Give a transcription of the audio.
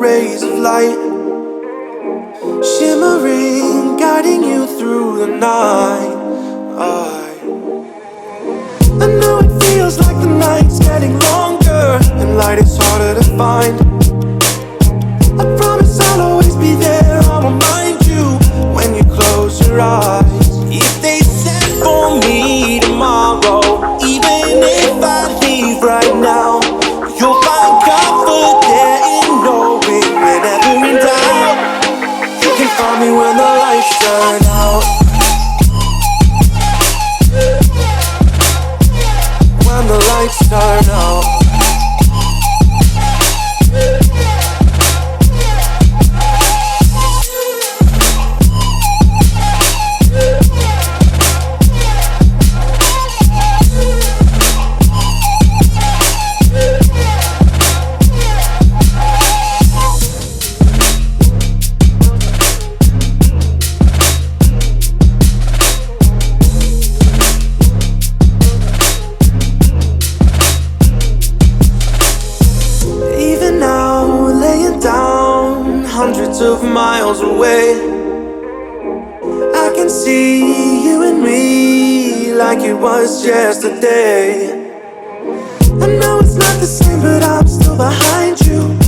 rays of light, shimmering, guiding you through the night. I know it feels like the night's getting longer and light is harder to find. I promise I'll always be there, I'll remind you when you close your eyes. If they send for me tomorrow, even if I leave right now, you'll find comfort there in knowing whenever in doubt, you can find me when the lights turn out. When the lights turn out. Hundreds of miles away, I can see you and me like it was yesterday. I know it's not the same, but I'm still behind you.